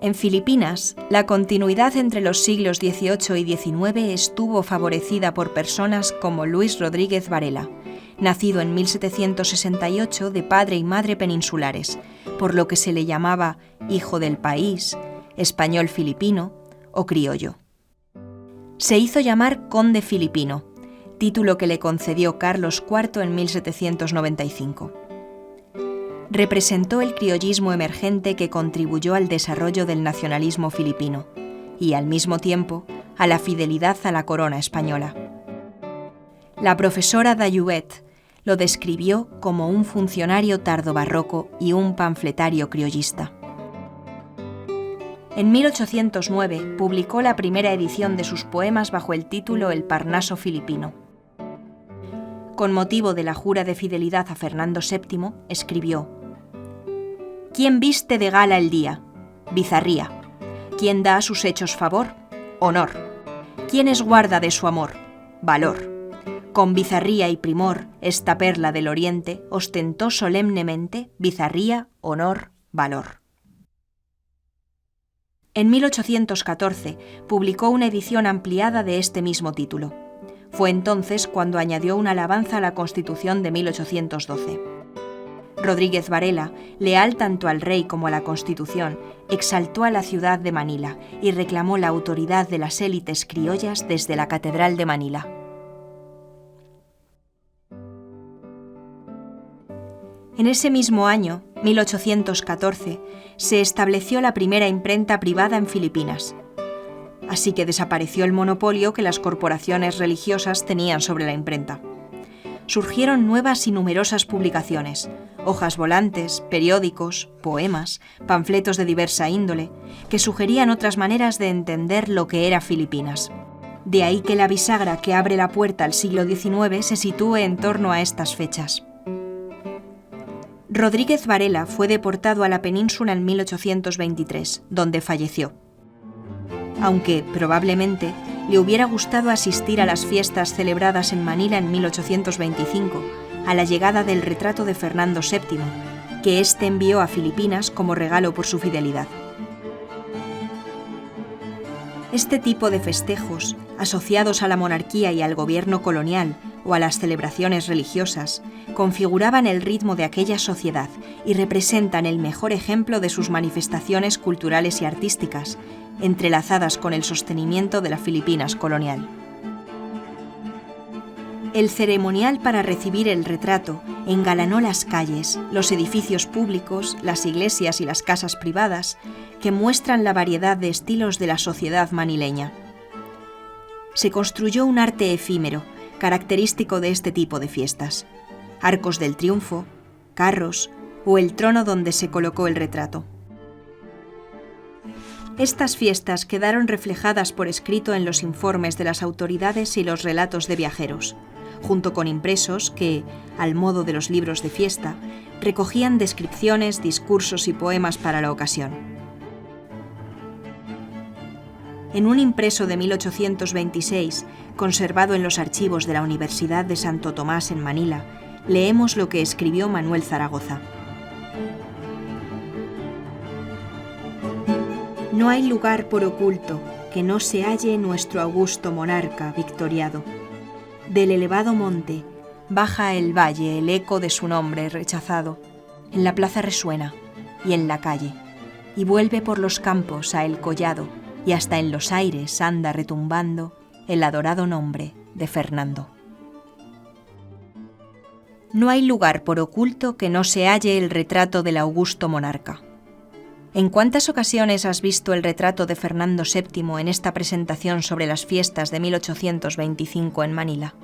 En Filipinas, la continuidad entre los siglos XVIII y XIX estuvo favorecida por personas como Luis Rodríguez Varela, nacido en 1768 de padre y madre peninsulares, por lo que se le llamaba hijo del país, español filipino o criollo. Se hizo llamar conde filipino, título que le concedió Carlos IV en 1795. Representó el criollismo emergente que contribuyó al desarrollo del nacionalismo filipino y, al mismo tiempo, a la fidelidad a la corona española. La profesora Dayuet lo describió como un funcionario tardobarroco y un panfletario criollista. En 1809 publicó la primera edición de sus poemas bajo el título El Parnaso filipino. Con motivo de la jura de fidelidad a Fernando VII, escribió: ¿Quién viste de gala el día? Bizarría. ¿Quién da a sus hechos favor? Honor. ¿Quién es guarda de su amor? Valor. Con bizarría y primor, esta perla del oriente ostentó solemnemente bizarría, honor, valor. En 1814 publicó una edición ampliada de este mismo título. Fue entonces cuando añadió una alabanza a la Constitución de 1812. Rodríguez Varela, leal tanto al rey como a la Constitución, exaltó a la ciudad de Manila y reclamó la autoridad de las élites criollas desde la Catedral de Manila. En ese mismo año, 1814, se estableció la primera imprenta privada en Filipinas. Así que desapareció el monopolio que las corporaciones religiosas tenían sobre la imprenta. Surgieron nuevas y numerosas publicaciones, hojas volantes, periódicos, poemas, panfletos de diversa índole, que sugerían otras maneras de entender lo que era Filipinas. De ahí que la bisagra que abre la puerta al siglo XIX se sitúe en torno a estas fechas. Rodríguez Varela fue deportado a la península en 1823, donde falleció. Aunque, probablemente, le hubiera gustado asistir a las fiestas celebradas en Manila en 1825, a la llegada del retrato de Fernando VII, que éste envió a Filipinas como regalo por su fidelidad. Este tipo de festejos, asociados a la monarquía y al gobierno colonial o a las celebraciones religiosas, configuraban el ritmo de aquella sociedad y representan el mejor ejemplo de sus manifestaciones culturales y artísticas, entrelazadas con el sostenimiento de la Filipinas colonial. El ceremonial para recibir el retrato engalanó las calles, los edificios públicos, las iglesias y las casas privadas, que muestran la variedad de estilos de la sociedad manileña. Se construyó un arte efímero, característico de este tipo de fiestas: arcos del triunfo, carros o el trono donde se colocó el retrato. Estas fiestas quedaron reflejadas por escrito en los informes de las autoridades y los relatos de viajeros, junto con impresos que, al modo de los libros de fiesta, recogían descripciones, discursos y poemas para la ocasión. En un impreso de 1826, conservado en los archivos de la Universidad de Santo Tomás en Manila, leemos lo que escribió Manuel Zaragoza. No hay lugar por oculto que no se halle nuestro augusto monarca victoriado. Del elevado monte baja el valle el eco de su nombre rechazado. En la plaza resuena y en la calle, y vuelve por los campos a el collado, y hasta en los aires anda retumbando el adorado nombre de Fernando. No hay lugar por oculto que no se halle el retrato del augusto monarca. ¿En cuántas ocasiones has visto el retrato de Fernando VII en esta presentación sobre las fiestas de 1825 en Manila?